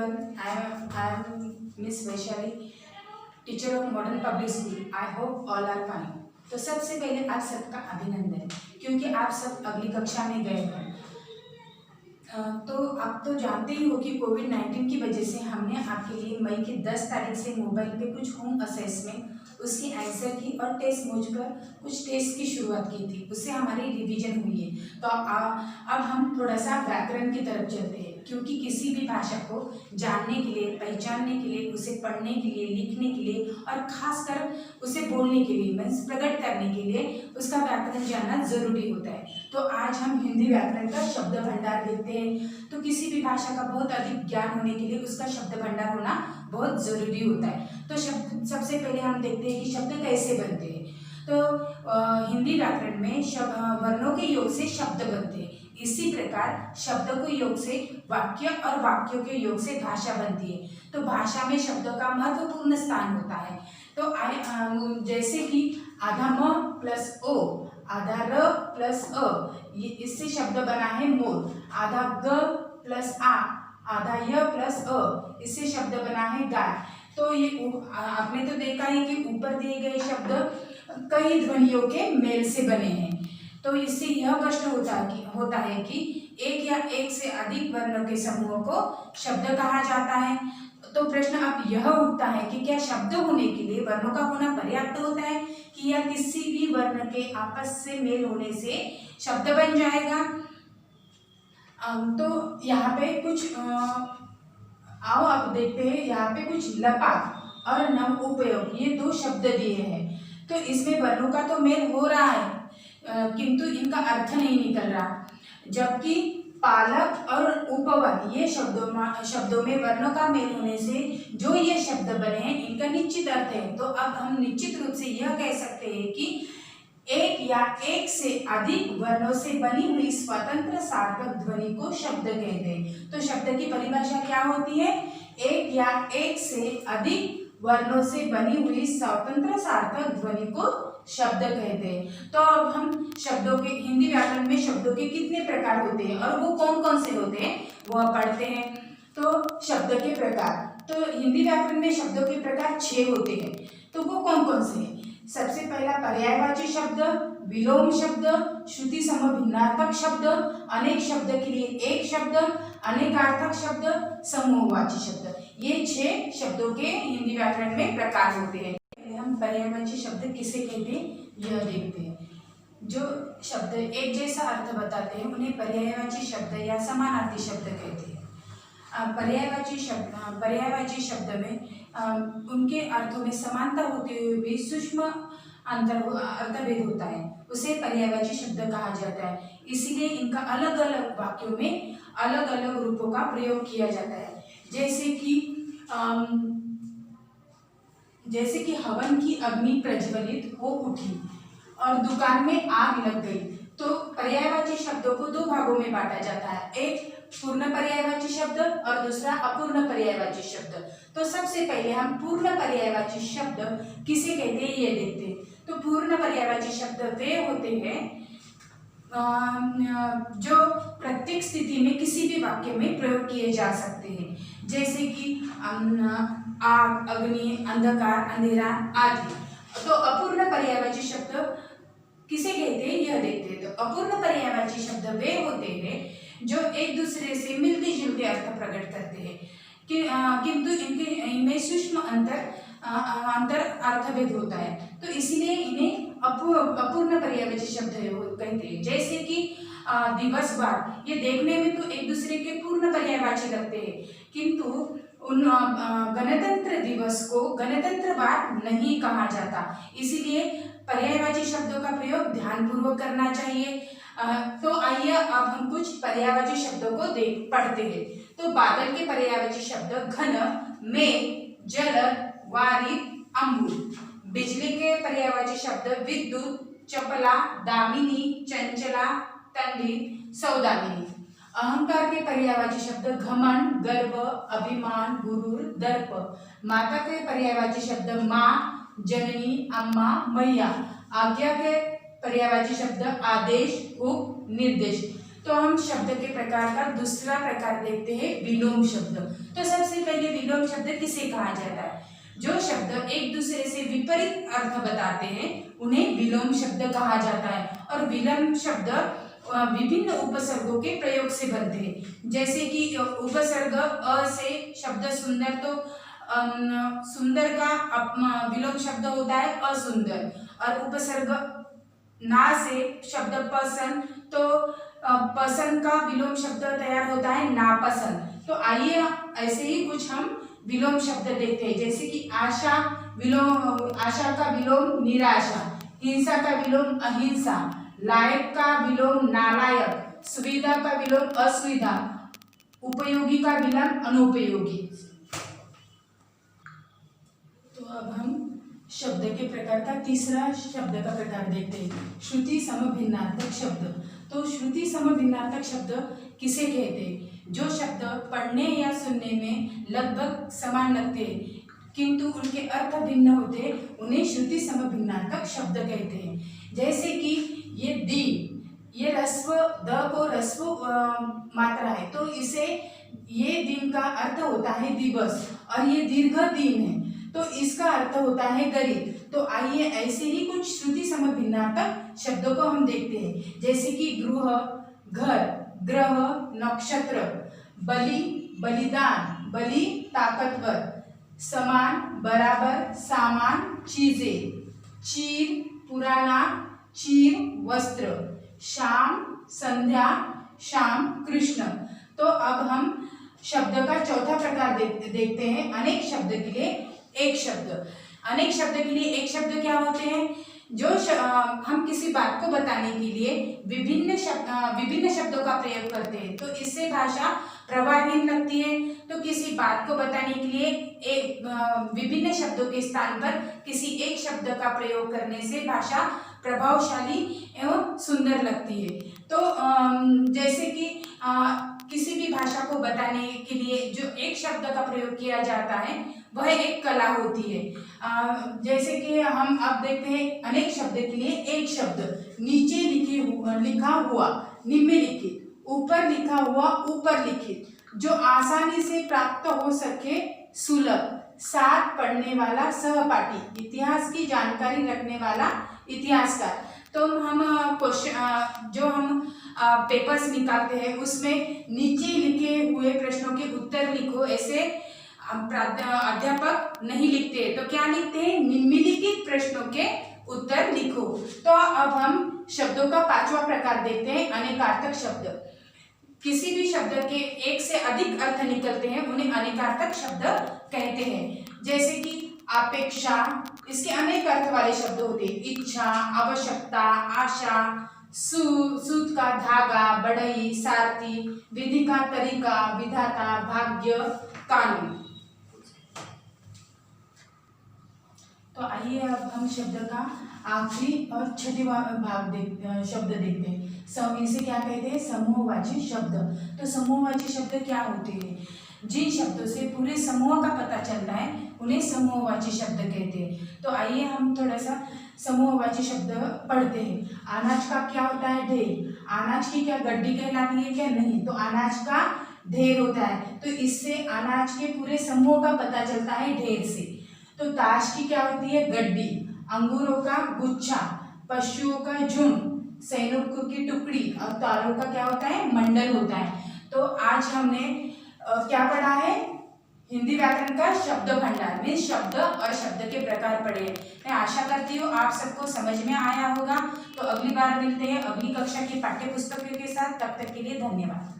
everyone. I am Miss Vaishali, teacher of Modern Public School. I hope all are fine. तो सबसे पहले आप सबका अभिनंदन, क्योंकि आप सब अगली कक्षा में गए हैं। तो आप तो जानते ही हो कि कोविड-19 की वजह से हमने आपके लिए मई की 10 तारीख से मोबाइल पे कुछ होम असेसमेंट, उसकी आंसर की और टेस्ट मुझ पर कुछ टेस्ट की शुरुआत की थी। उससे हमारी रिवीजन हुई है। तो अब हम थोड़ा सा व्याकरण की तरफ चलते हैं, क्योंकि किसी भी भाषा को जानने के लिए, पहचानने के लिए, उसे पढ़ने के लिए, लिखने के लिए और खासकर उसे बोलने के लिए, मीन्स प्रकट करने के लिए उसका व्याकरण जानना जरूरी होता है। तो आज हम हिंदी व्याकरण का शब्द भंडार देखते हैं। तो किसी भी भाषा का बहुत अधिक ज्ञान होने के लिए उसका शब्द भंडार होना बहुत जरूरी होता है। तो सबसे पहले हम देखते हैं कि शब्द कैसे बनते हैं। तो हिंदी व्याकरण में वर्णों के योग से शब्द बनते हैं। इसी प्रकार शब्द के योग से वाक्य और वाक्यों के योग से भाषा बनती है। तो भाषा में शब्दों का महत्वपूर्ण स्थान होता है। तो जैसे कि आधा म प्लस ओ, आधा र प्लस अ, ये इससे शब्द बना है मोर। आधा ग प्लस आ, आधा य प्लस अ, इससे शब्द बना है गाय। तो ये आपने तो देखा है कि ऊपर दिए गए शब्द कई ध्वनियों के मेल से बने हैं। तो इससे यह कष्ट होता है कि एक या एक से अधिक वर्णों के समूह को शब्द कहा जाता है। तो प्रश्न अब यह उठता है कि क्या शब्द होने के लिए वर्णों का होना पर्याप्त होता है, कि या किसी भी वर्ण के आपस से मेल होने से शब्द बन जाएगा। तो यहाँ पे कुछ आओ आप देखते हैं। यहाँ पे कुछ लपाट और नव उपयोग, ये दो शब्द दिए हैं। तो इसमें वर्णों का तो मेल हो रहा है, किंतु इनका अर्थ नहीं निकल रहा। जबकि पालक और उपवन, ये शब्दों में वर्णों का मेल होने से जो ये शब्द बने हैं, इनका निश्चित अर्थ है। तो अब हम निश्चित रूप से यह कह सकते हैं कि एक या एक से अधिक वर्णों से बनी हुई स्वतंत्र सार्थक ध्वनि को शब्द कहते हैं। तो शब्द की परिभाषा क्या होती है? एक या एक से अधिक वर्णों से बनी हुई स्वतंत्र सार्थक ध्वनि को शब्द कहते हैं। तो अब हम शब्दों के, हिंदी व्याकरण में शब्दों के कितने प्रकार होते हैं और वो कौन कौन से होते हैं वो पढ़ते हैं। तो शब्द के प्रकार, तो हिंदी व्याकरण में शब्दों के प्रकार 6 होते हैं। तो वो कौन कौन से हैं? सबसे पहला पर्यायवाची शब्द, विलोम शब्द, श्रुति समभिन्नार्थक शब्द, अनेक शब्द के लिए एक शब्द, अनेकार्थक शब्द, समूहवाची शब्द। ये 6 शब्दों के हिंदी व्याकरण में प्रकार होते हैं। हम पर्यायवाची शब्द किसे कहते हैं यह देखते हैं। जो शब्द एक जैसा अर्थ बताते हैं उन्हें पर्यायवाची शब्द या समानार्थी शब्द कहते हैं। पर्यायवाची शब्द में उनके अर्थों में समानता होते हुए भी सूक्ष्म अर्थभेद होता है, उसे पर्यायवाची शब्द कहा जाता है। इसलिए इनका अलग अलग वाक्यों में अलग अलग रूपों का प्रयोग किया जाता है। जैसे कि हवन की अग्नि प्रज्वलित हो उठी और दुकान में आग लग गई। तो पर्यायवाची शब्दों को 2 भागों में बांटा जाता है, एक पूर्ण पर्यायवाची शब्द और दूसरा अपूर्ण पर्यायवाची शब्द। तो सबसे पहले हम पूर्ण पर्यायवाची शब्द किसे कहते हैं ये देखते हैं। तो पूर्ण पर्यायवाची शब्द वे होते हैं जो प्रत्येक स्थिति में किसी भी वाक्य में प्रयोग किए जा सकते हैं, जैसे कि आग, अग्नि, अंधकार, अंधेरा आदि। तो अपूर्ण पर्यायवाची शब्द किसे कहते हैं यह देखते हैं। तो अपूर्ण पर्यायवाची शब्द वे होते हैं जो एक दूसरे से मिलते जुलते अर्थ प्रकट करते हैं, किंतु इनमें सूक्ष्म अंतर अर्थभेद होता है। तो इसीलिए इन्हें अपूर्ण पर्यायवाची शब्द कहते हैं। जैसे कि दिवस बार, ये देखने में तो एक दूसरे के पूर्ण पर्यायवाची लगते हैं, किंतु उन गणतंत्र दिवस को गणतंत्र बार नहीं कहा जाता। इसीलिए पर्यायवाची शब्दों का प्रयोग ध्यानपूर्वक करना चाहिए। तो आइए अब हम कुछ पर्यायवाची शब्दों को पढ़ते हैं। तो बादल के पर्यायवाची शब्द घन, मेघ, जल, वारिद, अंबुर। बिजली के पर्यायवाची शब्द विद्युत, चपला, दामिनी, चंचला, तंडी, सौदामिनी। अहंकार के पर्यायवाची शब्द घमंड, गर्व, अभिमान, गुरूर, दर्प। माता के पर्यायवाची शब्द माँ, जननी, अम्मा, मैया। आज्ञा के पर्यायवाची शब्द आदेश, हुक्म, निर्देश। तो हम शब्द के प्रकार का दूसरा प्रकार देखते हैं विलोम शब्द। तो सबसे पहले विलोम शब्द किसे कहा जाता है? जो शब्द एक दूसरे से विपरीत अर्थ बताते हैं उन्हें विलोम शब्द कहा जाता है। और विलोम शब्द विभिन्न उपसर्गों के प्रयोग से बनते हैं। जैसे कि उपसर्ग अ से शब्द सुंदर, तो सुंदर का विलोम शब्द होता है असुंदर। और उपसर्ग ना से शब्द पसंद, तो पसंद का विलोम शब्द तैयार होता है नापसंद। तो आइए ऐसे ही कुछ हम विलोम शब्द देखते हैं। जैसे कि आशा का विलोम निराशा, हिंसा का विलोम अहिंसा, लायक का विलोम नालायक, सुविधा का विलोम असुविधा, उपयोगी का विलोम अनुपयोगी। तो अब हम शब्द के प्रकार का तीसरा शब्द का प्रकार देखते हैं, श्रुति समभिन्नार्थक शब्द। तो श्रुति समभिन्नार्थक शब्द किसे कहते हैं? जो शब्द पढ़ने या सुनने में लगभग समान लगते हैं किंतु उनके अर्थ भिन्न होते हैं, उन्हें श्रुति समभिन्नार्थक शब्द कहते हैं। जैसे कि ये दिन, ये रस्व द को रस्व मात्रा है, तो इसे ये दिन का अर्थ होता है दिवस, और ये दीर्घ दिन है तो इसका अर्थ होता है गरीब। तो आइए ऐसे ही कुछ श्रुति समभिन्नार्थक शब्दों को हम देखते हैं। जैसे कि गृह, घर, ग्रह, नक्षत्र, बलि, बलिदान, बलि ताकतवर, समान, बराबर, सामान, चीजें, चीर, पुराना, चीर, वस्त्र, शाम, संध्या, शाम, कृष्ण। तो अब हम शब्द का चौथा प्रकार देखते हैं, अनेक शब्द के लिए एक शब्द। अनेक शब्द के लिए एक शब्द क्या होते हैं? जो हम किसी बात को बताने के लिए विभिन्न शब्दों का प्रयोग करते हैं तो इससे भाषा प्रभावहीन लगती है। तो किसी बात को बताने के लिए विभिन्न शब्दों के स्थान पर किसी एक शब्द का प्रयोग करने से भाषा प्रभावशाली एवं सुंदर लगती है। तो जैसे कि किसी भी भाषा को बताने के लिए जो एक शब्द का प्रयोग किया जाता है वह एक कला होती है। जैसे कि हम अब देखते हैं अनेक शब्द के लिए एक शब्द। नीचे लिखा हुआ निम्नलिखित, ऊपर लिखा हुआ ऊपर लिखित, जो आसानी से प्राप्त हो सके सुलभ, साथ पढ़ने वाला सहपाठी, इतिहास की जानकारी रखने वाला इतिहासकार। तो हम जो हम पेपर्स निकालते हैं उसमें नीचे लिखे हुए प्रश्नों के उत्तर लिखो, ऐसे अध्यापक नहीं लिखते, तो क्या लिखते हैं? निम्नलिखित प्रश्नों के उत्तर लिखो। तो अब हम शब्दों का पांचवा प्रकार देखते हैं, अनेकार्थक शब्द। किसी भी शब्द के एक से अधिक अर्थ निकलते हैं उन्हें अनेकार्थक शब्द कहते हैं। जैसे कि अपेक्षा, इसके अनेक अर्थ वाले शब्द होते हैं। इच्छा, आवश्यकता, आशा, सूत का धागा, बढ़ई, सारथी, विधि का तरीका, विधाता, भाग्य, कानून। तो आइए अब हम शब्द का आखिरी और छठे शब्द देखते हैं। इसे क्या कहते हैं? समूहवाची शब्द। तो समूहवाची शब्द क्या होते हैं? जिन शब्दों से पूरे समूह का पता चलता है उन्हें समूहवाची शब्द कहते हैं। तो आइए हम थोड़ा सा समूहवाची शब्द पढ़ते हैं। अनाज का क्या होता है? ढेर। अनाज की क्या गड्डी कहलाती है क्या? नहीं, तो अनाज का ढेर होता है, तो इससे अनाज के पूरे समूह का पता चलता है ढेर से। तो ताश की क्या होती है? गड्डी। अंगूरों का गुच्छा, पशुओं का झुंड, सैनिकों की टुकड़ी, और तारों का क्या होता है? मंडल होता है। तो आज हमने क्या पढ़ा है? हिंदी व्याकरण का शब्द भंडार में शब्द और शब्द के प्रकार पढ़े। मैं आशा करती हूँ आप सबको समझ में आया होगा। तो अगली बार मिलते हैं अगली कक्षा की पाठ्य पुस्तकों के साथ। तब तक के लिए धन्यवाद।